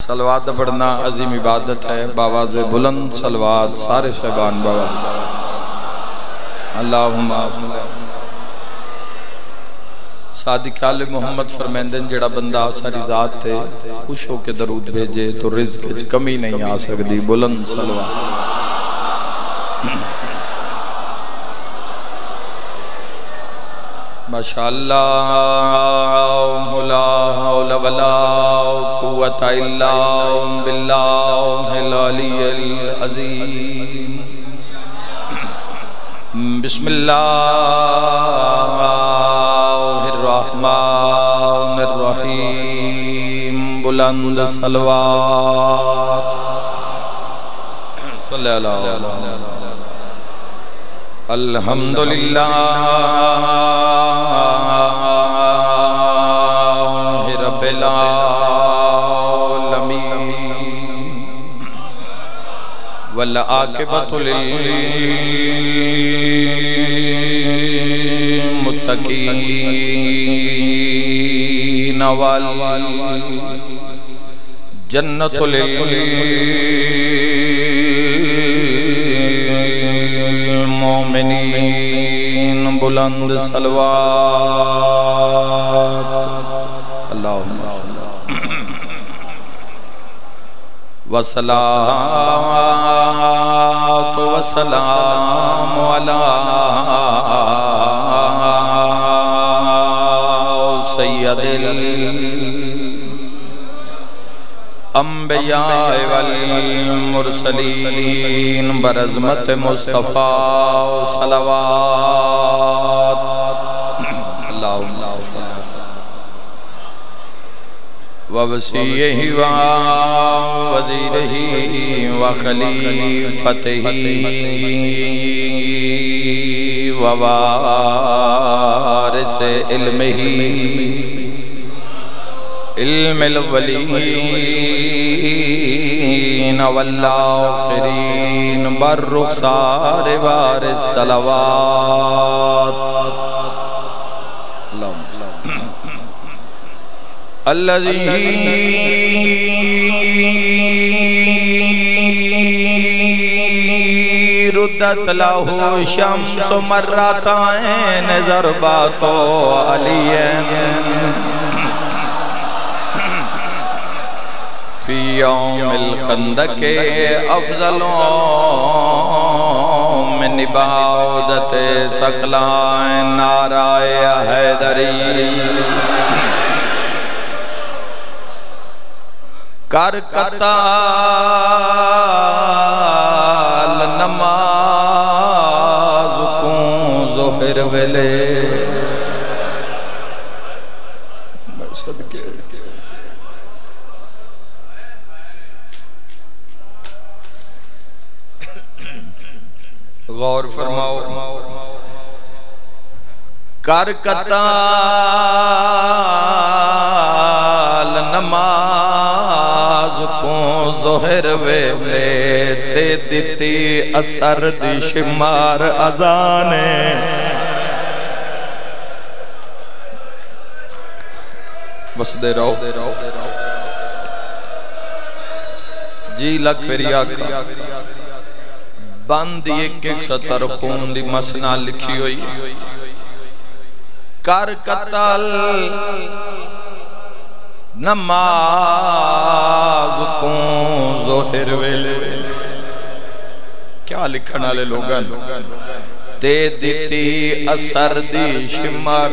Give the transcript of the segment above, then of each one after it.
صلوات پڑھنا عظیم عبادت ہے، باواز بلند صلوات سارے شہبان باواز اللہم صادق آل محمد فرمیندن جڑا بندہ ساری ذات تھے خوش ہو کے درود بھیجے تو رزق اچھ کمی نہیں آ سکتی، بلند صلوات ماشاءاللہ لا حول ولا قوة الا باللہ العلی العظیم بسم اللہ الرحمن الرحیم بلند صلوات صلی اللہ علیہ وسلم الحمدللہ رب العالمین والعاقبۃ للمتقین والجنۃ للمؤمنین بلند صلوات اللہم وصلاة وسلام علی سید الانبیاء والمرسلین برعظمت مصطفیٰ صلوات اللہم ووسیعہ ووزیرہ وخلیفتہ ووارث علمہ علم الاولین والآخرین بررخصار وارث صلوات الذی ردت له شمس مرتين ضربات عليين في يوم الخندق افضل من عبادت ثقلین نعرہ حیدری کر قتال نماز کوں ظہر ویلے غور فرماؤ کر قتال نماز کوں ظہر ویلے تے دیتی اثر دی شمار اذانے بس دے رہو جی لکھ پھری آکھا بند ایک سطر خون دی مسنہ لکھی ہوئی کر قتل نماز کوں ظہر ویلے کیا لکھنا لے لوگن تے دیتی اثر دی شمار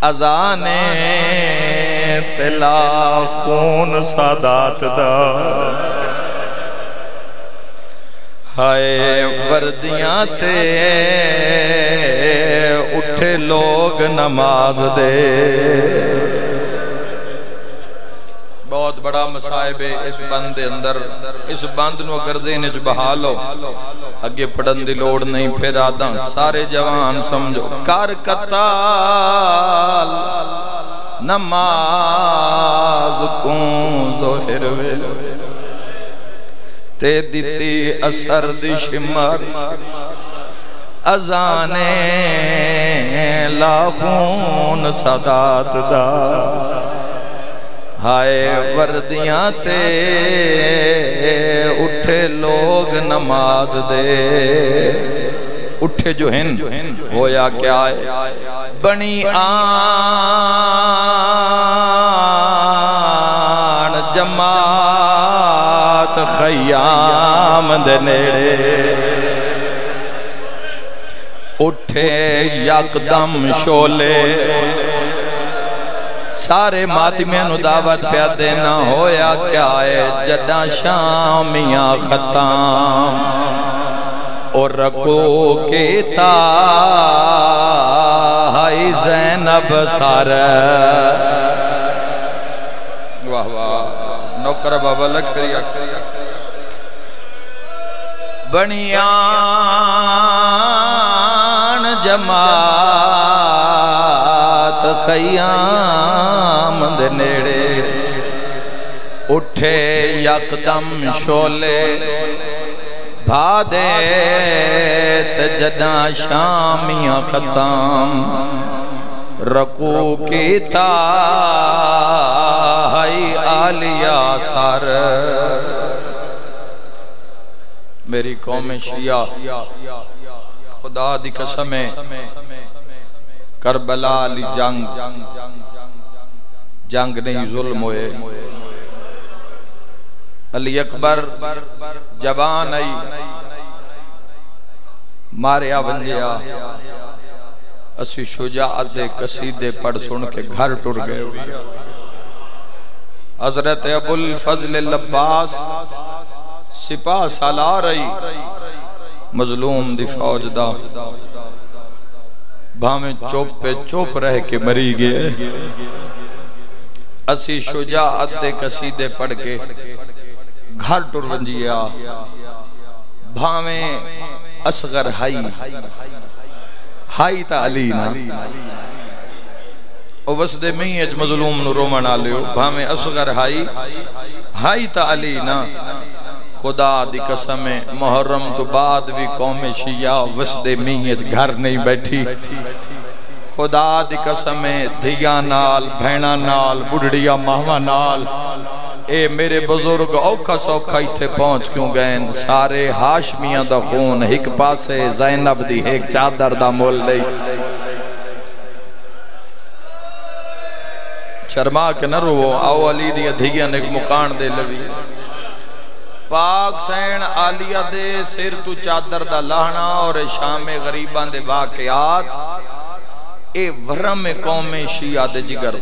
اذانے تلا خون سادات دا ہائے وردیاں تے اٹھے لوگ نماز دے بہت بڑا مصائب ہے اس بند اندر اس بند نو اگر ذہن وچ بحالو اگے پڑھن دی لوڑ نہیں پھر آدھاں سارے جوان سمجھو کر قتال نماز کوں ظہر ویلے تے دیتی اثر دی شمار اذانے لاخون سادات دا ہائے وردیاں تے اٹھے لوگ نماز دے اٹھے جو ہیں ہویا کیا ہے بنی آن جماعت خیام دے نیڑے اٹھے یکدم شولے سارے ماتمیاں نو دعوت پیا دینا ہویا کیا ہے جداں شامیاں ختم اور رکو کیتا ہائی زینب سار واہ واہ نوکر بابا لکھ کری بنیان جماعت خیام دے نیڑے اٹھے یکدم شولے بھا دے جداں شامیاں ختم رکو کیتا ہائی آلیا سار میری قوم شیعہ خدا دی قسم ہے کربلا علی جنگ نہیں ظلم ہوئے علی اکبر جوان آئی ماریا بنجیا اسی شجاعت دے قصیدے پڑھ سن کے گھر ٹر گئے حضرت ابو الفضل العباس سپاہ سالار رہی مظلوم دی فوج دا بھامیں چوپ پہ چوپ رہ کے مری گئے اسی شجاعت دے قصیدے پڑھ کے گھر ٹر ونجیا بھامیں اصغر ہائی تا علی نا او وسدے میں اج مظلوم نو رومن آلیو بھامیں اصغر ہائی تا علی نا خدا دی قسم محرم تو بعد بھی قوم شیعہ وسدے میں گھر نہیں بیٹھی خدا دی قسم دھیا نال بھینا نال بڑھڑیا مہوہ نال اے میرے بزرگ اوکھا سوکھا ہی تھے پہنچ کیوں گئے سارے ہاشمیاں دا خون ایک پاسے زینب دی ایک چادر دا مول لئی شرما کے نہ رو آو علی دی دھیا نے ایک مکان دے لوی پاک سین آلیہ دے سر تو چادر دا لہنا اور شام غریبان دے واقعات اے ورم قوم شیعہ دے جگر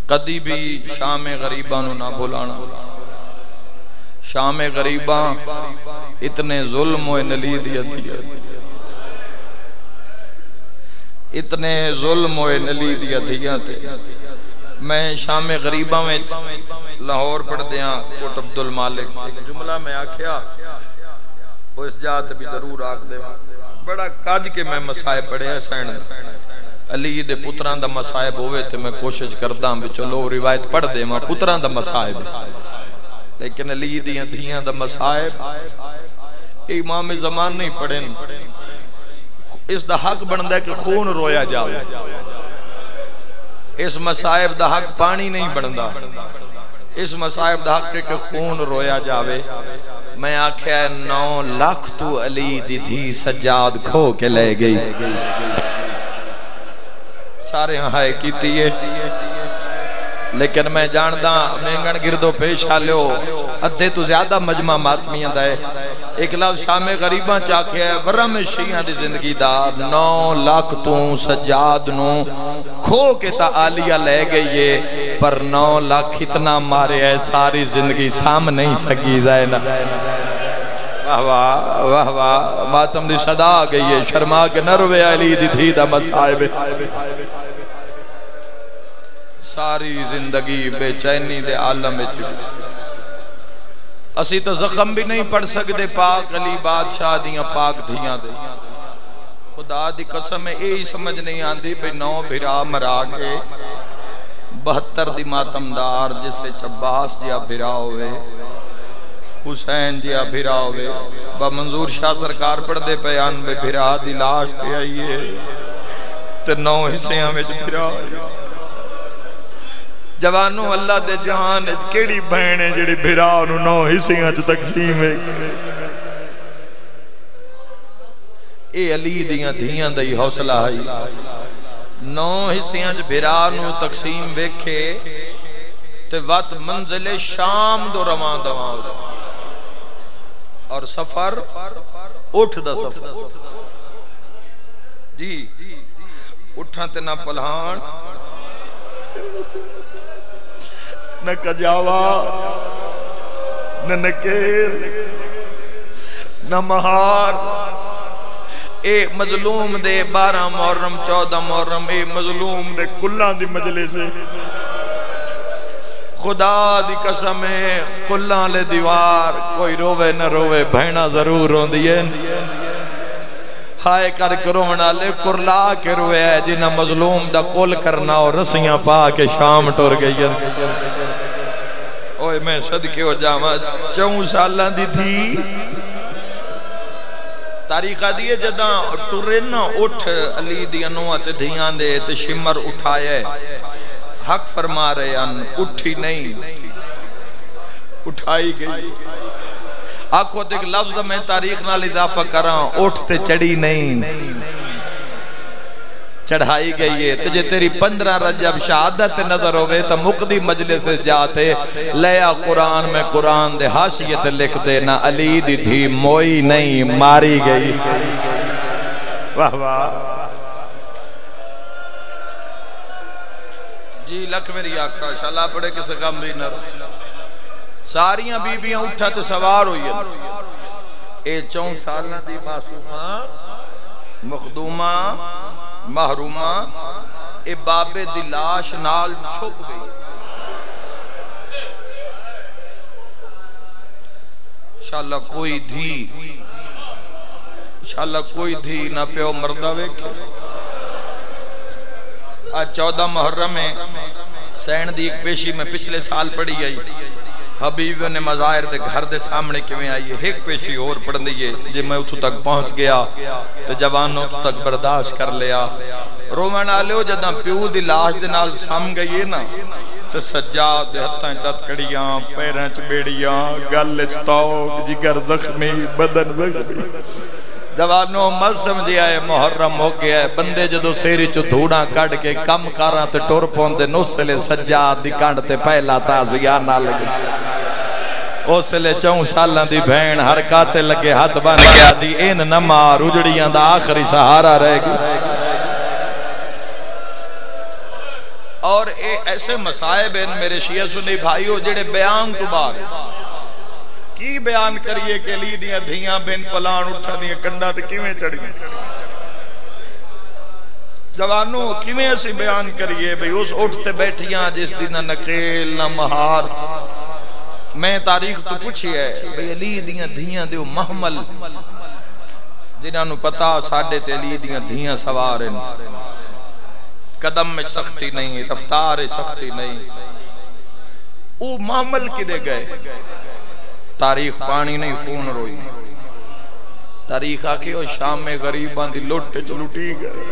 کدی بھی شام غریبانو نہ بھولانا شام غریبان اتنے ظلم و نلیدیت اتنے ظلم و نلیدیت میں شام غریبان میں لاہور پڑھ دیاں کوٹ عبدالمالک جملہ میں آکھیا وہ اس جات بھی ضرور آکھ دے بڑا کاج کے میں مسائب پڑھے ہیں سین علی دے پتران دا مسائب ہوئے تھے میں کوشش کردہ ہوں چلو روایت پڑھ دے میں پتران دا مسائب لیکن علی دیاں دھیاں دا مسائب امام زمان نہیں پڑھیں اس دا حق بندہ ہے کہ خون رویا جاوے اس مسائب دا حق پانی نہیں بندہ اس مسائب دا حق ہے کہ خون رویا جاوے میں آکھیا 9 لاکھ تو علی دی تھی سجاد کھو کے لے گئی سارے ہائے کیتی ہے لیکن میں جاندہ مینگن گردو پیش آلیو ادھے تو زیادہ مجمع ماتمیاں دائے ایک لفظ شام غریباں چاکھے ہے ورم شیعہ دی زندگی دا 9 لاکھ تو سجاد نو کھو کے تا آلیہ لے گئی پر 9 لاکھ اتنا مارے ہے ساری زندگی سام نہیں سکی زائنہ واہ واہ واہ واہ ماتم دی صدا آگئی ہے شرما کے نروے علی دی تھی دا مسائب ساری زندگی بے چینی دے عالم میں چکی اسی تو زخم بھی نہیں پڑھ سکتے پاک علی بادشاہ دیاں پاک دھیاں دے خدا دی قسم ہے یہی سمجھ نہیں آندھی پہ 9 بھرا مرا کے 72 دی ماتمدار جس سے 54 جیا بھرا ہوئے حسین جی بھرا ہوئے با منظور شاہ سرکار پڑھ دے پیان بے بھرا دی لاش تے آئیے تے 9 حصیاں میں بھرا جوانوں اللہ دے جہان کیڑی بہنے جڑی بھرا انہوں 9 حصیاں تقسیم ہے اے علی دیاں دھیاں دائی حوصلہ ہے 9 حصیاں بھرا انہوں تقسیم ویکھے تے وقت منزل شام دو رواں دواں اور سفر اٹھ دا سفر جی اٹھاں تے نہ پلہان نہ کجاوا نہ نکیر نہ مہار اے مظلوم دے 12 محرم 14 محرم اے مظلوم دے کلان دی مجلس خدا دی قسم ہے کلان لے دیوار کوئی روے نہ روے بہنا ضرور رون دیئے ہائے کر کرونا لے کرلا کے روے ہے جنہ مظلوم دا کول کرنا اور رسیاں پا کے شام ٹور گئی اوہ میں صدقے ہو جاما 4 سالان دی تھی تاریخہ دیئے جداں ٹورے نہ اٹھ علی دی انوہ تے دھیان دے تے شمر اٹھائے حق فرما رہے ہیں اٹھی نہیں اٹھائی گئی آنکھوں دیکھ لفظ میں تاریخ نال اضافہ کراں اٹھتے چڑھی نہیں چڑھائی گئی ہے تجھے تیری 15 رجب شہادت نظر ہوئے تا مقدی مجلس جاتے لیا قرآن میں قرآن دے حاشیت لکھ دے نہ علی دی تھی موئی نہیں ماری گئی واہ واہ جی لکھ میری آقا شاءاللہ پڑھے کسے کام بھی نہ رو ساریاں بیبیاں اٹھا تو سوار ہوئی ہیں اے 4 سالہ دی معصومہ مخدومہ محرومہ اے بابے دی لاش نال چھپ گئی انشاءاللہ کوئی دھی انشاءاللہ کوئی دھی نہ پیو مردہ ویکھے آج 14 محرم میں سین دی ایک پیشی میں پچھلے سال پڑھی گئی حبیبیوں نے مظاہر دے گھر دے سامنے کیویں آئی ہے ایک پیشی اور پڑھ دیئے جب میں اتھو تک پہنچ گیا تو جوانوں تو تک برداشت کر لیا رومن آلے ہو جداں پیو دی لاش دے نال سام گئی ہے نا تو سجاد دے ہتھاں چت کڑیاں پیراں چ بیڑیاں گل چ توک جگر زخمی بدن زخمی جوانوں مت سمجھے آئے محرم ہو گیا ہے بندے جدو سیری چو دھوڑاں کڑ کے کم کاراں تے ٹور پوندے نسلے سجاد دی کانڈ تے پہلا تازیان نہ لگے اسلے 4 سالاں دی بہن حرکاتے لگے ہاتھ بن گیا دی این نمار اجڑیاں دا آخری سہارا رہ گی اور ایسے مسائب ہیں میرے شیعہ سنی بھائیو جڑے بیان تو بعد کی بیان کریے کہ لی دیاں دھیاں بین پلان اٹھا دیاں کنڈا تے کیویں چڑھ گئی جوانوں کیویں ایسی بیان کریے بھئی اس اٹھتے بیٹھیاں جس دی نہ نکیل نہ مہار میں تاریخ تو پوچھی ہے بھئی علی دیاں دھیاں دیو محمل جنہاں نو پتا ساڑھے تے علی دیاں دھیاں سوار ہیں قدم میں سختی نہیں رفتار سختی نہیں او محمل کدے گئے تاریخ پانی نہیں خون روئی تاریخ آکے وہ شام میں غریبان دی لوٹے چلوٹی گئے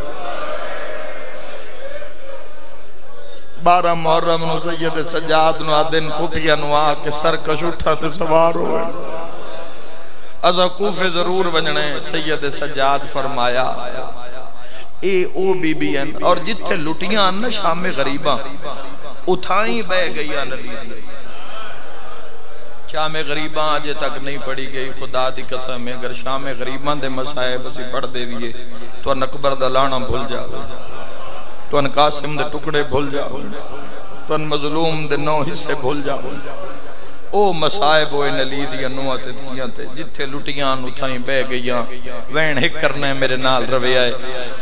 12 محرم نو سید سجاد نو آدن پوپیا نو آکے سرکش اٹھا تے سوار ہوئے ازا کوفے ضرور بننے سید سجاد فرمایا اے او بی بی ان اور جتھے لٹیاں انہ شام میں غریبان اتھائیں بے گئی آنلی دی شام غریباں آجے تک نہیں پڑھی گئی خدا دی قسم ہے اگر شام غریباں دے مسائب اسی پڑھ دے بھی تو ان اکبر دا لانا بھول جاؤ تو ان قاسم دے ٹکڑے بھول جاؤ تو ان مظلوم دے 9 حصے بھول جاؤ او مسائب ہوئے نلی دی انوہ تے دیاں تے جتھے لٹیاں اتھائیں بے گئیاں وین ہک کرنے میرے نال روے آئے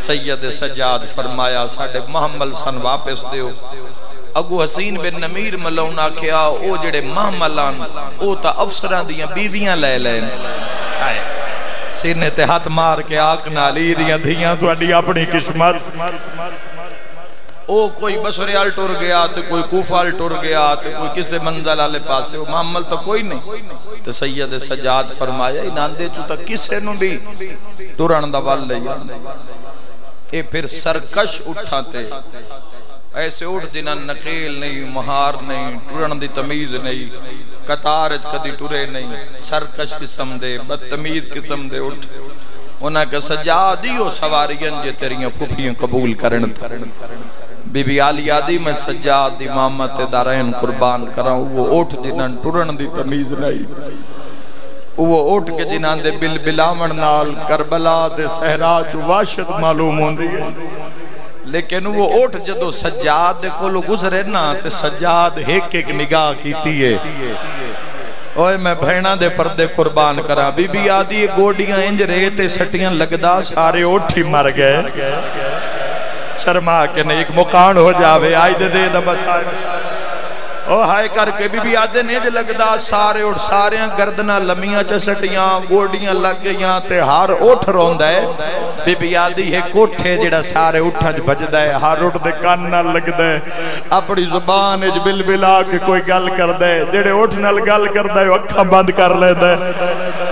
سید سجاد فرمایا ساڑھے محمل سن واپس دیو اگو حسین بن نمیر ملون آکھیا او جڑے محملان او تا افسران دیاں بیویاں لے لین سینے تے ہاتھ مار کے آکنا لی دیاں دھیاں تو اڈی اپنی قسمت او کوئی بصرے آل ٹور گیا تو کوئی کوفہ آل ٹور گیا تو کوئی کسے منزل آلے پاسے وہ معامل تو کوئی نہیں تو سید سجاد فرمایا انہاں دے چوتا کسے نو بھی ٹورن دا وال لیا اے پھر سرکش اٹھاتے ایسے اٹھ جنہاں نقیل نہیں مہار نہیں ٹورن دی تمیز نہیں قطارج کدی ٹورے نہیں سرکش قسم دے بدتمیز قسم دے اٹھ انہاں کہ سجادیو سوارین جے تیریاں پھوپیاں قبول کرن بی بی آلی آدھی میں سجاد امامت دارین قربان کراؤں وہ اٹھ جنہاں ٹورن دی تمیز نہیں وہ اٹھ کے جنہاں دے بل بلاون نال کربلا دے صحرا چو واشت معلوم ہوں دی لیکن وہ اٹھ جدو سجاد دے کولو گزرے نا تے سجاد ایک ایک نگاہ کیتی ہے اوہ میں بھینا دے پردے قربان کرا بی بی آدھی گوڑیاں انج ریتے سٹیاں لگدا سارے اٹھی مر گئے شرما کے نہیں ایک مکان ہو جاوے آئی دے دے دا بس آئے او ہائے کر کے بی بی آدھے نیج لگدا سارے اٹھ ساریاں گردنہ لمیاں چسٹیاں گوڑیاں لگ گئیاں تے ہار اٹھ روندہ ہے بی بی آدھی ہے کوٹھے جڑا سارے اٹھا جو بجدہ ہے ہار اٹھ دے کان نہ لگ دے اپنی زبان اج بل بلا کے کوئی گل کر دے جڑے اٹھ نال گل کر دے اکھاں بند کر لے دے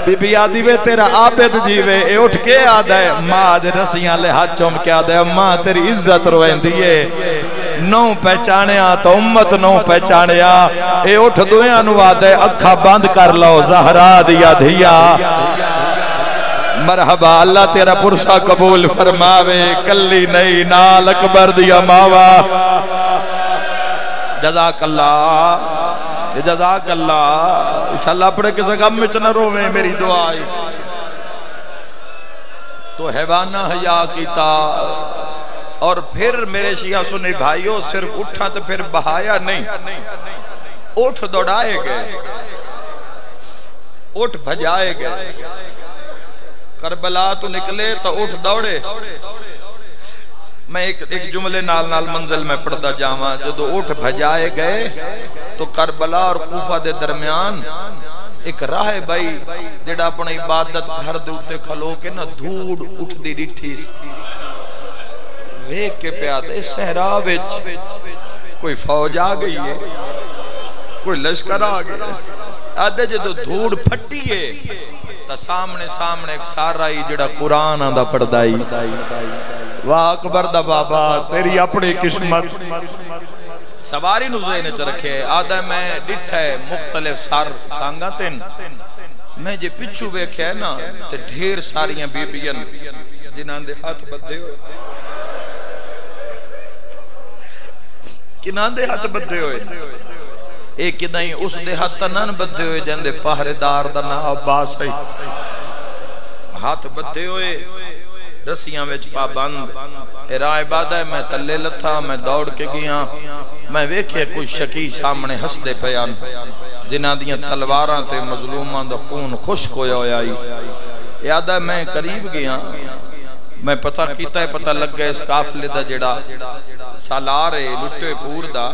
بی بی آدھی وے تیرا عابد جیوے اے اٹھ کے آدھے ماں دے رسیاں لے ہاتھ چوم کے آدھے ماں تیری عزت روین دیئے نو پہچانیا تو امت نو پہچانیا اے اٹھ دویاں نوادے اکھا بند کر لو زہرا دیا دھیا مرحبا اللہ تیرا پرسا قبول فرماوے کلی نہیں نال اکبر دیا ماوا جزاک اللہ جزاک اللہ انشاءاللہ اپنے کسے غم میں چنہ روویں میری دعائی تو حیوانہ حیاء کیتا اور پھر میرے شیعہ سنی بھائیوں صرف اٹھا تو پھر بہایا نہیں اٹھ دوڑائے گئے اٹھ بھجائے گئے کربلا تو نکلے تو اٹھ دوڑے میں ایک جملے نال منزل میں پڑھتا جاواں جدو اٹھ بھجائے گئے تو کربلا اور کوفہ دے درمیان ایک راہ بھائی جڑا اپنا عبادت گھر دے اٹھتے کھلو کے نا دھوڑ اٹھ دی ڈٹھی ویک کے پیادے صحرا وچ کوئی فوج آ گئی ہے کوئی لشکر آ گیا آدھے جدو دھوڑ پھٹی ہے تا سامنے ایک سارائی جڑا قرآن آندہ پڑھدائی واہ اکبر دا بابا تیری اپنی قسمت سواری نو ذہنے چ رکھے آدھے میں ڈٹھا ہے مختلف سانگا تین میں جے پچھو بیکھے ہے نا تے ڈھیر ساریاں بیبیاں جنہاں دے ہاتھ بدھے ہوئے کنہاں دے ہاتھ بدھے ہوئے ایک نہیں اس دے ہاتھ نان بدھے ہوئے جن دے پہرے دار دا نا عباس ہے ہاتھ بدھے ہوئے رسیاں وچ پابند رائے بادہ میں تلے لتھا میں دوڑ کے گیا میں ویکھے کوئی شکی سامنے ہس دے پیان جنہ دیاں تلواراں تے مظلومان دا خون خشک ہویا آئی یادہ میں قریب گیا میں پتہ کیتا ہے پتہ لگ گئے اس قافلے دا جڑا سالارے لٹے پور دا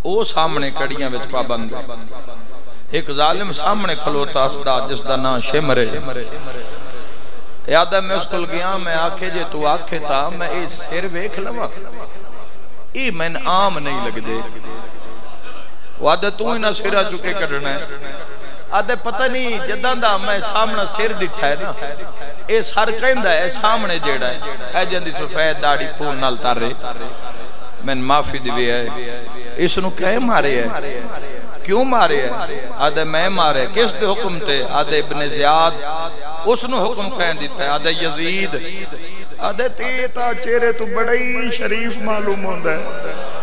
او سامنے کڑیاں وچ پابند ایک ظالم سامنے کھلوتا اسدا جس دا نا شمرے یادہ میں اس کل گیا میں آکھے جے تو آکھے تا میں اے سر ویکھ لوا ای میں عام نہیں لگ دے وعدہ تو ہی نہ سرہ چکے کرنا ہے آدھے پتہ نہیں جدان دا میں سامنا سر دٹھا ہے نا اے سر کہندہ ہے سامنے جیڑا ہے اے جندی سفید داڑی خون نال تارے میں معافی دیوی ہے اس نو کہے مارے ہے کیوں مارے ہے آدھے میں مارے کس دے حکم تے آدھے ابن زیاد اس نو حکم کہیں دیتا ہے آدھے یزید آدھے تیتا چہرے تو بڑی شریف معلوم ہوندہ ہے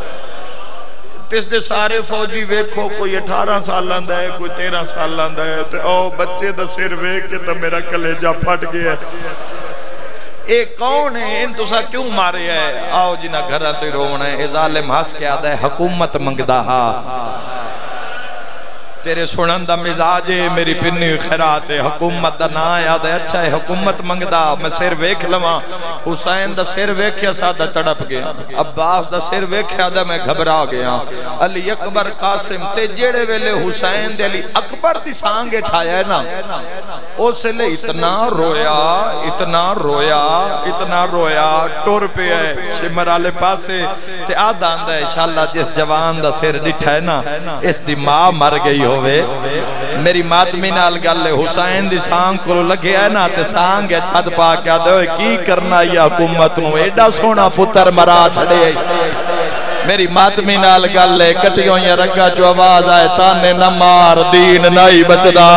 تس دے سارے فوجی ویکھو کوئی 18 سال لاندہ ہے کوئی 13 سال لاندہ ہے تے او بچے دا سر ویکھ کے تا میرا کلیجہ پھٹ گیا ہے اے کون ہے ان تو سا کیوں مارے ہے آؤ جنہ گھرہ تو رونا ہے اے ظالم ہس کے آدھا ہے حکومت منگدہ ہا تیرے سنن دا مزاج ہے میری پنی خیرات ہے حکومت دا نا یاد ہے اچھا ہے حکومت منگدا میں سر ویکھ لواں حسین دا سر ویکھیا سادہ تڑپ گیا عباس دا سر ویکھیا دا میں گھبرا گیا علی اکبر قاسم تے جیڑے ویلے حسین دے علی اکبر دی سانگے ٹھایا ہے نا اس لئے اتنا رویا اتنا رویا اتنا رویا ٹور پہ ہے شمر آلے پاسے تے آدھا آندہ ہے انشاءاللہ جس جوان دا سر ڈٹھا ہے نا اس دی ماں مر گئی ہوئے میری ماتمی نال گل ہے حسین دی سانگ کو لگے ہے نا تے سانگ ہے چھت پا کیا دے کی کرنا یا حکومت نو ایڈا سونا پتر مرا چھڑے میری ماتمی نال گل ہے کٹیوں یا رگا جو آواز آئے تانے نہ مار دین نائی بچدا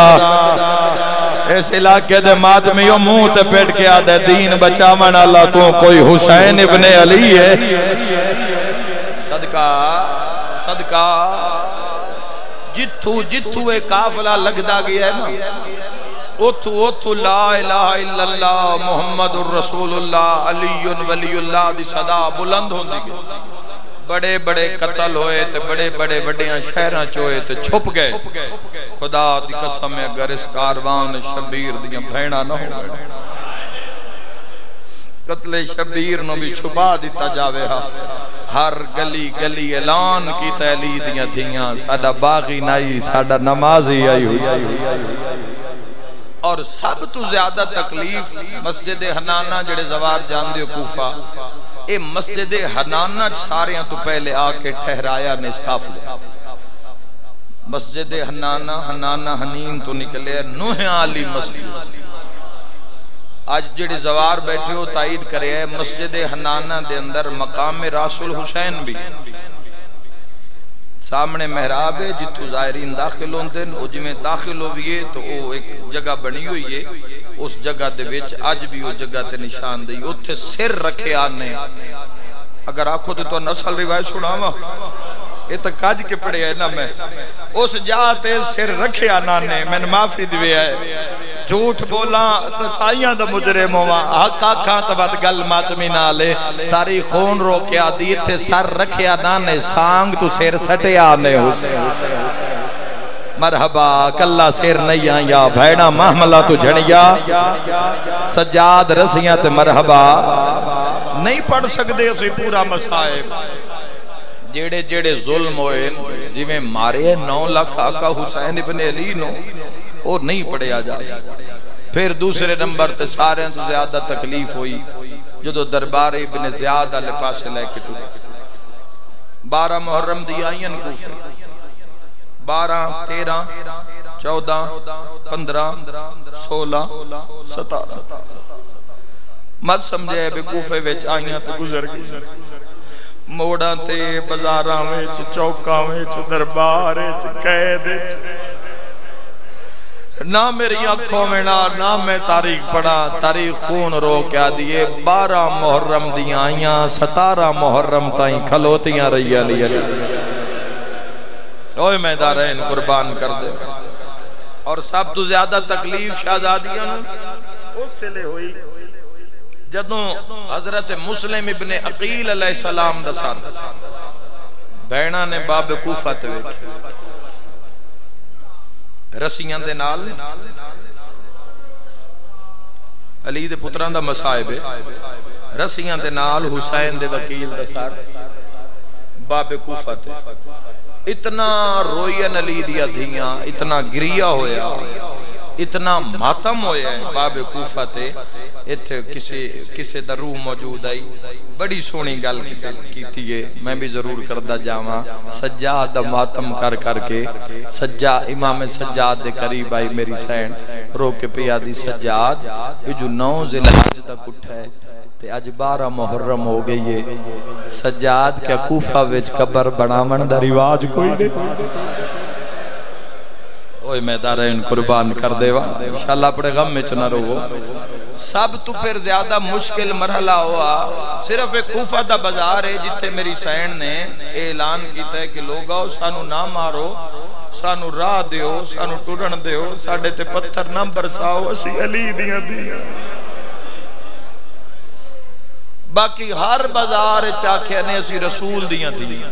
اس علاقے دے ماتمیوں منہ تے پیٹ کے آدھے دین بچاون اللہ تو کوئی حسین ابن علی ہے صدقہ صدقہ جتھو جتھو ایک قافلہ لگدا گیا ہے نا اتھو اتھو لا الہ الا اللہ محمد الرسول اللہ علی ولی اللہ دی صدا بلند ہوں دی بڑے بڑے قتل ہوئے تے بڑے بڑے وڈیاں شہران چوئے تے چھپ گئے خدا دی قسم ہے اگر اس کاروان شبیر دیاں بھیڑا نہ ہو قتل شبیر نو بھی چھپا دیتا جاوے ہاں ہر گلی گلی اعلان کی تیلی دیاں تھیاں ساڑا باغی نائی ساڑا نمازی آئی ہوئی اور سب تو زیادہ تکلیف مسجد حنانہ جڑے زوار جان دیو کوفہ اے مسجد حنانہ ساریاں تو پہلے آکے ٹھہرایا نے اس قافلے مسجد حنانہ حنانہ حنین تو نکلے نوح علی مسجد آج جڑی زوار بیٹھے ہو تائید کرے ہے مسجد حنانہ دے اندر مقام رسول حسین بھی سامنے محراب ہے جتو ظاہرین داخل ہوندے او جمیں داخل ہوئیے تو او ایک جگہ بنی ہوئی ہے اس جگہ دے وچ آج بھی وہ جگہ تے نشان دئی اتھے سر رکھے آنے اگر آنکھو تو نسل روایت سناوا یہ تو کاج کے پڑے ہے نا میں اس جاتے سر رکھے آنے میں نے معافی دوے ہے جھوٹ بولا تسائیاں دا مجرم ہوا حق آکھاں تبت گل ماتمی نالے تاریخ خون رو کیا دیتے سر رکھے آنے سانگ تو سر سٹے آنے حسین مرحبا کلا سیر نہیں آیا بھیڑا محملہ تو جھڑیا سجاد رسیاں تے مرحبا نہیں پڑھ سکتے اسی پورا مسائب جیڑے جیڑے ظلم ہوئے جی میں مارے 9 لاکھ آقا حسین ابن علی نو اور نہیں پڑھے آ جائے پھر دوسرے نمبر تے سارے تو زیادہ تکلیف ہوئی جو تو دربار ابن زیاد علی پاسے لے کے تو 12 محرم دی آئین کوفے 12 13 14 15 16 17 مت سمجھے بے کوفے ویچ آئیاں تو گزر گئی موڑاں تے بزاراں ویچ چوکاں ویچ دربار ویچ قید ویچ نہ میری آنکھوں میں نہ میں تاریخ پڑھا تاریخ خون رو کیا دیئے 12 محرم دی آئیاں 17 محرم تائیں کھلوتیاں رہی علی علی اوہ میدارین قربان کر دے اور سب تو زیادہ تکلیف شہزادیاں اس سے لے ہوئی جدوں حضرت مسلم ابن عقیل علیہ السلام دا ساتھ بینہ نے باب کوفہ تے رسیاں دے نال علی دے پتران دا مسائب ہے رسیاں دے نال حسین دے وکیل دا ساتھ باب کوفہ تے اتنا روین علی دیا دھیاں اتنا گریا ہویا اتنا ماتم ہویا ہے باب کوفہ تے اتھے کسے در روح موجود آئی بڑی سونی گل کی تھی میں بھی ضرور کردہ جاواں سجاد ماتم کر کر کے امام سجاد دے قریب آئی میری سین رو کے پیادی سجاد یہ جو 9 ذوالحج تک اٹھا ہے تے اج 12 محرم ہو گئی ہے سجاد کیا کوفہ وچ قبر بناون دا رواج کوئی نہیں اوہ میدارین قربان کر دیوا انشاءاللہ اپنے غم میں چنا رہو سب تو پھر زیادہ مشکل مرحلہ ہوا صرف ایک کوفہ دا بازار ہے جتے میری سین نے اعلان کیتا ہے کہ لوگاؤ سانو نہ مارو سانو راہ دیو سانو ٹرن دیو ساڑھے تے پتھر نہ برساؤ اسی علی دیاں دیاں باقی ہر بازار چاکھے نے اسی رسول دیاں دیاں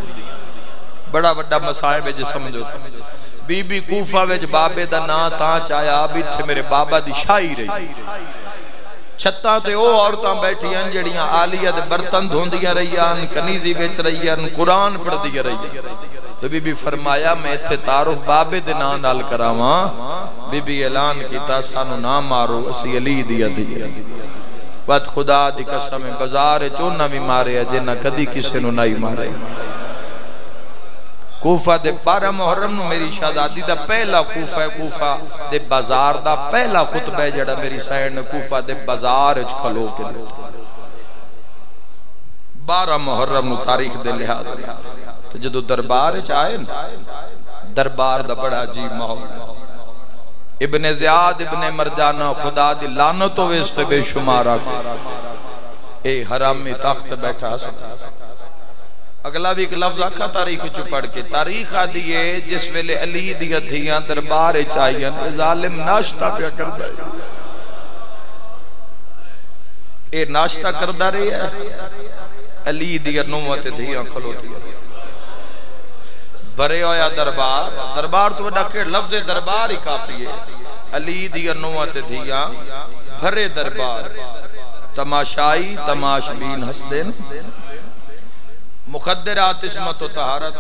بڑا بڑا مسائب ہے جی سمجھو بی بی کوفہ وچ بابے دا نا تاں چایا بھی تھے میرے بابا دی شاہی رہی چھتاں تے او عورتاں بیٹھیاں جڑیاں آلیہ دے برتن دھوندیاں رہیاں کنیزی بیچ رہیاں قرآن پڑھ دیا رہیاں تو بی بی فرمایا میں تھے تعارف بابے دے نا نال کراواں بی بی اعلان کیتا سانو نہ مارو اسی علی دیا دیا بات خدا دی قسم بازار چونہ بھی مارے جنہ کدی کسے نو نہیں مارے کوفہ دے 12 محرم نو میری شہزادی دا پہلا کوفہ دے بازار دا پہلا خطبہ جڑا میری سائن نے کوفہ دے بازار اچ کھلو کے لئے 12 محرم نو تاریخ دے لحاظ تو جدو دربار اچ آئے دربار دا بڑا عجیب ماحول ابن زیاد ابن مرجانہ خدا دی لعنت ویستے بے شمارہ اے حرامی تخت بیٹھا سکتا اگلا بھی ایک لفظ آکھا تاریخ چو پڑھ کے تاریخ آدھیے جس ویلے علی دیا دھیاں دربار چاہیاں ظالم ناشتہ پہ کردہ ہے اے ناشتہ کردہ رہی ہے علی دیا نومت دھیاں کھلو دیا بھرے ہویا دربار تو وڈا کہ لفظ دربار ہی کافی ہے علی دیا نومت دھیاں بھرے دربار تماشائی تماشبین حسدین مخدرات اسمت و طہارت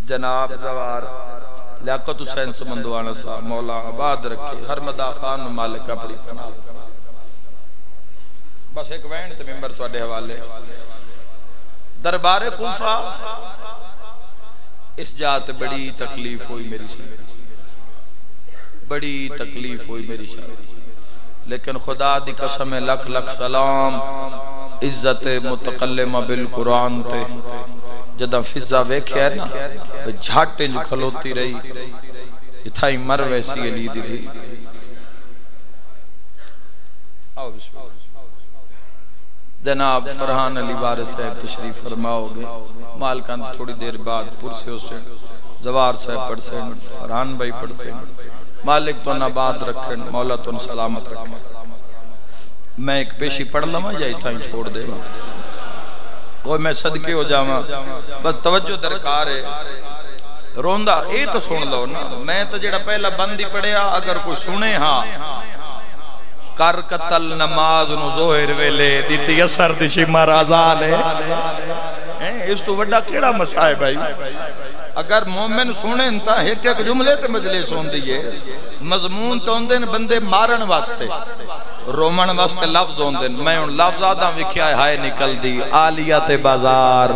جناب زوار لیاقت حسین سمندوانہ صاحب مولا آباد رکھے ہر مدہ خان مالک اپنی بس ایک وین تے ممبر تو اڈے حوالے دربار کوفہ اس جات بڑی تکلیف ہوئی میری سی بڑی تکلیف ہوئی میری شاید لیکن خدا دی قسم لکھ لکھ سلام عزت متقلمہ بالقرآن تے جدہ فضا ویکھے ہے نا جھاٹیں جو کھلوتی رہی اتھائی مر ویسی علی دی تھی آؤ بسم اللہ جناب فرحان علی وارث صاحب تشریف فرماؤ گے مالکان تھوڑی دیر بعد پرسے حسین زوار صاحب پڑھ سے فرحان بھائی پڑھ سے مالک تو نباد رکھیں مولا تو سلامت رکھیں میں ایک پیشی پڑھ لما یا اتھائی چھوڑ دے وہ میں صدقے ہو جاما بس توجہ درکار ہے روندہ اے تو سن لو نا میں تو جڑا پہلا بندی پڑھیا اگر کوئی سنے ہاں کر قتل نماز نو زہر ویلے دیتی اثر دشی مرازان ہے اس تو وڈا کیڑا مسائے بھائی اگر مومن سنے انتا ایک ایک جملے تے مجلس ہون دیئے مضمون تو ہون دین بندے مارن واسطے رومن واسطے لفظ ہون دین میں ان لفظ آدھا وکھیا ہے ہائے نکل دی آلیت بازار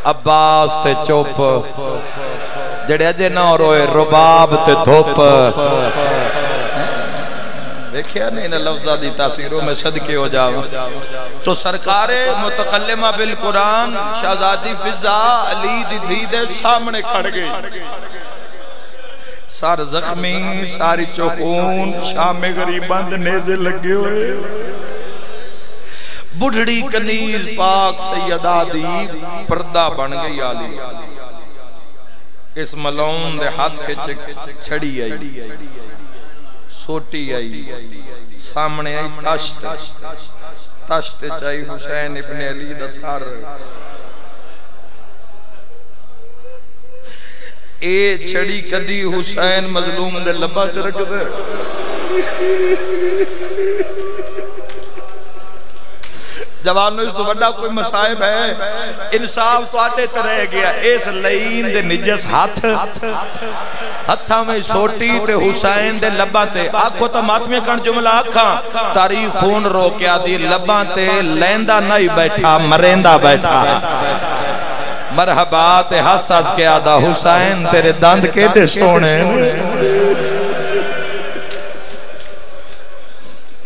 عباس تے چوپ جڑے اجے نہ روئے رباب تے دھوپ دیکھیا نہیں انہیں لفظہ دی تاثیروں میں صدقے ہو جاؤ تو سرکار متقلمہ بالقرآن شہزادی فضا علی دی دھیدے سامنے کھڑ گئی سار زخمی ساری چوخون شام غریباند نیزے لگے ہوئے بڑھڑی کنیز پاک سیدہ دی پردہ بن گئی آلی اس ملون دے ہاتھ چھڑی آئی سوٹی آئی سامنے آئی تشت تشت چاہی حسین ابن علی دسار اے چھڑی کدی حسین مظلوم دے لبا ترک دے جوانو اس تو بڑا کوئی مسائب ہے انصاف تو آٹے ترہ گیا اس لئین دے نجس ہاتھ ہتھا میں سوٹی تے حسین دے لبا تے آکھو تا ماتمی کن جملہ آکھاں تاریخ خون رو کیا دی لبا تے لیندہ نہیں بیٹھا مریندہ بیٹھا مرحبا تے حساس کیا دا حسین تیرے دند کے دے سونے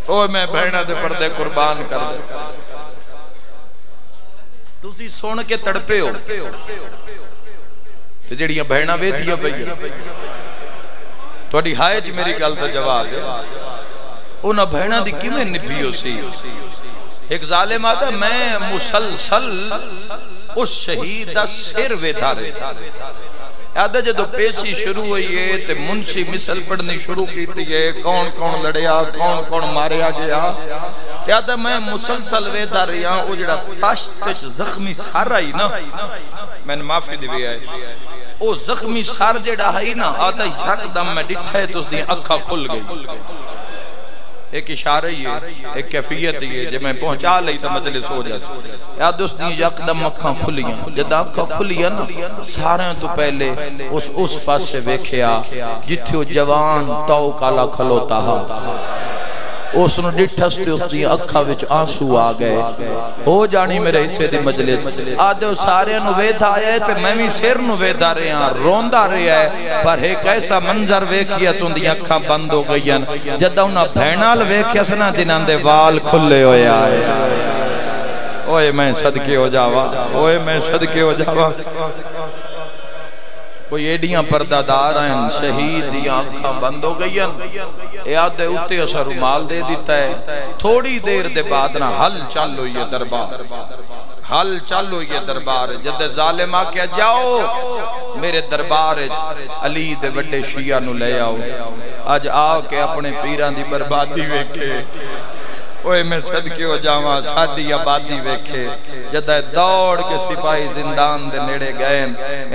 اوہ میں بہنہ دے پردے قربان کر دے تُسی سون کے تڑپے ہو تو جڑیاں بہنہ ویتیاں بھئیے تو اڈی ہائے جی میری گلتا جواب ہے انہا بہنہ دی کیوں نبی ہو سی ایک ظالم آتا میں مسلسل اس شہید دا سر ویتا رہے آدھے جدو پیشی شروع ہوئی ہے تے منشی مثل پڑھنی شروع کیتی ہے کون کون لڑیا کون کون ماریا گیا تے آدھے میں مسلسل ویدہ رہا او جڑا تشتش زخمی سار آئی نا میں نے معافی دیوی آئے او زخمی سار جڑا آئی نا آدھے یک دم میں ڈٹھے تو اس دی اکھا کھل گئی ایک اشارہ ہی ہے ایک کیفیت ہی ہے جب میں پہنچا لئی تو مجلس ہو جیسے یاد اس دن یکدم اکھاں کھلیاں جب اکھاں کھلیاں نا سارے تو پہلے اس پاس سے ویکھیا جتھے وہ جوان تاؤ کالا کھلوتا ہا اس نے ڈٹھستے اس دی اکھا وچ آنسو آ گئے ہو جانی میرے حصے دی مجلس آدھے سارے نو ویدھا آئے تے میں بھی سیر نو ویدھا رہے ہیں روندہ رہے ہیں پر ایک ایسا منظر ویکھیا چون دی اکھا بند ہو گئی ہیں جدہ انہا بھینال ویکھیا سنا جنہاں دے وال کھلے ہوئے آئے اوئے میں صدقے ہو جاوا اوئے میں صدقے ہو جاوا کوئی ایڈیاں پردادار ہیں شہید دیاں اکھاں بند ہو گئی ہیں یاد دے اتے اسا رومال دے دیتا ہے تھوڑی دیر دے بعد نا حل چالو یہ دربار حل چالو یہ دربار جد ظالمہ کیا جاؤ میرے دربار علی دے وڈے شیعہ نو لے آؤ آج آؤ کہ اپنے پیران دی بربادی ویکھے اوئے میں صدقے ہو جاواں ساڈی آبادی ویکھے جدہ دوڑ کے سپاہی زندان دے نیڑے گئے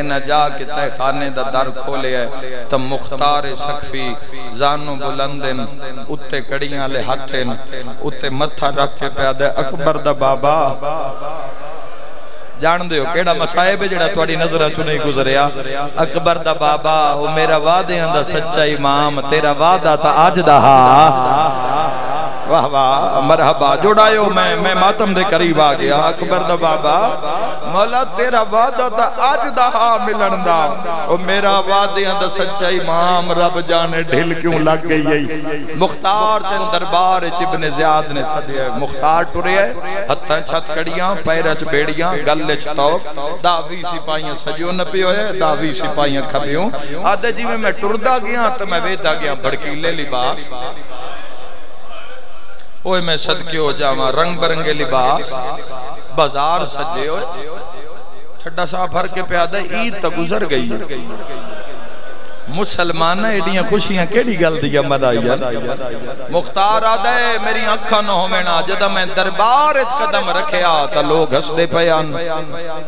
انہاں جا کے تہ خانے دا در کھولے ہے تم مختار سقفی زانو بلندن اتے کڑیاں لے ہتھن اتے متھا رکھ کے پیادے اکبر دا بابا جان دے ہو کیڑا مسائب ہے جڑا توڑی نظرہ چنے گزریا اکبر دا بابا وہ میرا وعدے اندہ سچا امام تیرا وعدہ تا آج دا واہ واہ مرحبا جوڑایو میں ماتم دے قریب آ گیا اکبر دا بابا مولا تیرا وعدہ تا آج دا ملن دا او میرا وعدے اندہ سچا امام رب جانے ڈھل کیوں لگ گئی ہے مختار تین دربار ابن زیاد نے صدیہ مختار ٹورے ہے ہتھاں چھت کڑیاں پیرچ بیڑیاں گلچ توک داوی سپاہیاں سجیوں نپی ہوئے داوی سپاہیاں کھبیوں آدھے جی میں ٹردہ گیا تو میں ویدہ گیا بھڑکیلے لباس اوئے میں صدقے ہو جاواں رنگ برنگے لباس بازار سجے ہوئے ٹھڈا سا بھر کے پیادہ عید تا گزر گئی مسلمانہ ایڈیاں خوشیاں کیڑی گل دیا مدائیاں مختار آدھے میری اکھا نہ ہو مینا جدہ میں دربار اچ قدم رکھیا تا لوگ ہس دے پیان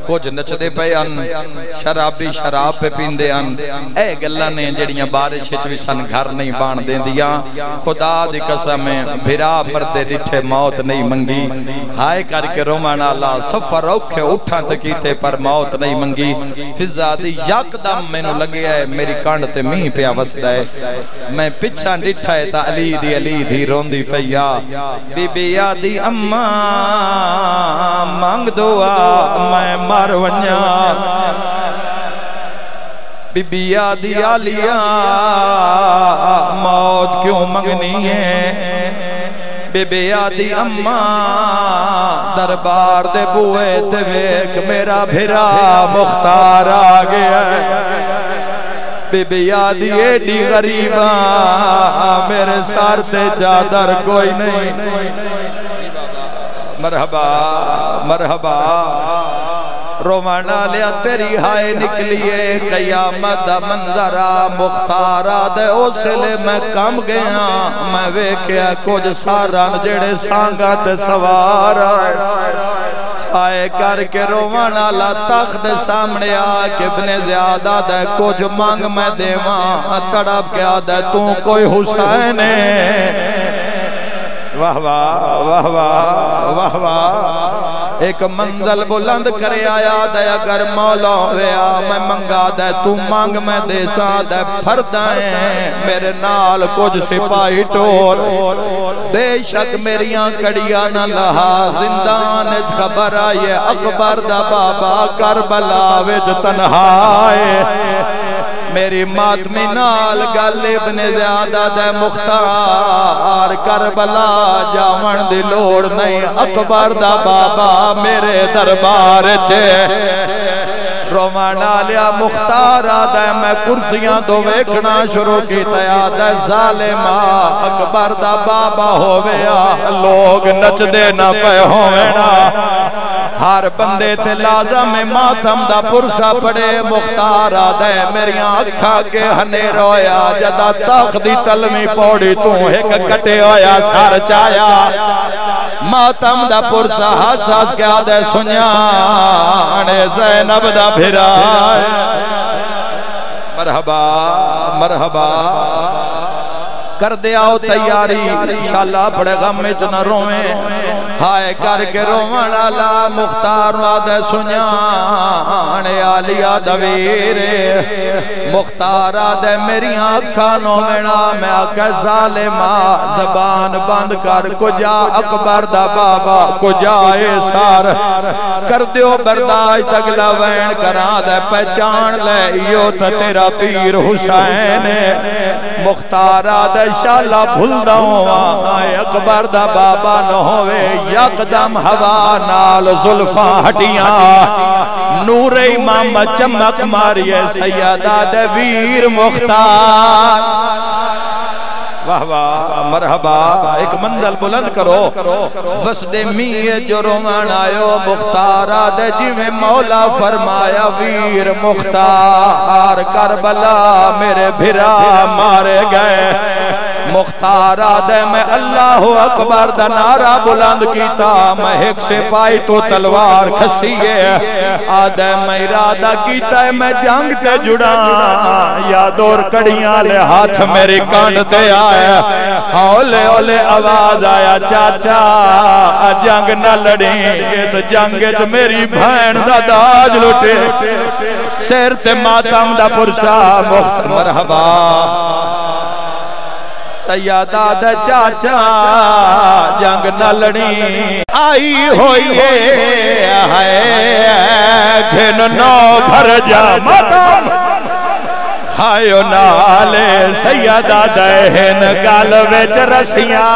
کچھ نچ دے پیان شرابی شراب پہ پین دے ان اے گلہ نے جڑیاں بارش چوی سن گھر نہیں بان دیں دیا خدا دی قسم بھرا مردے ڈٹھے موت نہیں منگی ہائے کر کے رومان آلہ سفر اوکھے اٹھاں تکیتے پر موت نہیں منگی فضا دی یک دم میں نو لگے ہے میری کانڈ تے مین پیا وسدہ ہے میں پچھا ڈٹھا ہے تا علی دی روندی پیا بی بی یادی اممہ مانگ دعا میں مر ونیا بی بی یادی آلیا موت کیوں منگنی ہے بی بی یادی اممہ دربار دے بوئے تے ویک میرا بھرا مختار آ گیا ہے بی بی یادی ایڈی غریباں میرے سار سے چادر کوئی نہیں مرحبا مرحبا رومانا لیا تیری ہائے نکلیے قیامت منظرہ مختارہ دے اوسلے میں کم گیا میں ویکھیا کچھ ساران جڑے سانگا تے سوار آئے کر کے رومانا لا تخت سامنے آکے ابن زیادہ دے کچھ مانگ میں دیواں تڑپ کیا دے تو کوئی حسین واہ واہ واہ واہ واہ واہ ایک منزل بلند کرے آیا دے اگر مولا ہویا میں منگا دے تو مانگ میں دے سا دے پھردائیں میرے نال کچھ سپاہی ٹور بے شک میریاں کڑیاں نہ لہا زندان اچ خبر آئے اکبر دا بابا کربلا وچ تنہائے میری ماتمی نال گل ابن زیادہ دے مختار کربلا جاون دی لوڑ نہیں اکبر دا بابا میرے دربار چھے رومانا لیا مختار آدھے میں کرسیاں تو ویکھنا شروع کی تیادہ ظالمہ اکبر دا بابا ہویا لوگ نچ دے نہ پہ ہوئے نا ہر بندے تے لازم ماتم دا پرسا پڑے مختار آدھے میریاں اکھا کے ہنیر ہویا جدا تاخ دی تلمی پوڑی تو ایک کٹے ہویا سار چایا ماتم دا پرسا حساس کے آدھے سنیانے زینب دا بھرا مرحبا مرحبا کر دے آؤ تیاری انشاءاللہ پڑے غم میں نہ رویں ہائے کر کے روان آلہ مختار آدھے سنیانے آلیا دویر مختار آدھے میری آنکھانوں میں میں آکے ظالمہ زبان بند کر کجا اکبر دا بابا کجا ایسار کر دیو برداج تگلا وین کرا دے پہچان لے یو تا تیرا پیر حسین مختار آدھے انشاءاللہ بھول داؤں آئے اکبر دا بابا نہ ہوئے یکدم ہوا نال زلفاں ہٹیاں نور امام چمک ماریے سیدہ دے ویر مختار واہ واہ مرحبا ایک منزل بلند کرو وسد میہ جو رومان آئیو مختار آدھے جی میں مولا فرمایا ویر مختار کربلا میرے بھرا مارے گئے مختار آدھے میں اللہ اکبر دا نعرہ بلند کیتا میں ایک سپاہی تو تلوار کھسیے آدھے میں ارادہ کیتا ہے میں جنگ تے جڑا یا دور کڑیاں لے ہاتھ میری کانڈتے آیا اولے اولے آواز آیا چاچا جنگ نہ لڑیں اس جنگ جو میری بھین دا داج لٹے سیر تے ماتم دا پرسا مخت مرحبا سیادہ دا چاچا جنگ نہ لڑی آئی ہوئی ہے گھن نو بھر جا ماتم ہائیو نالے سیادہ دہن گال ویچ رسیاں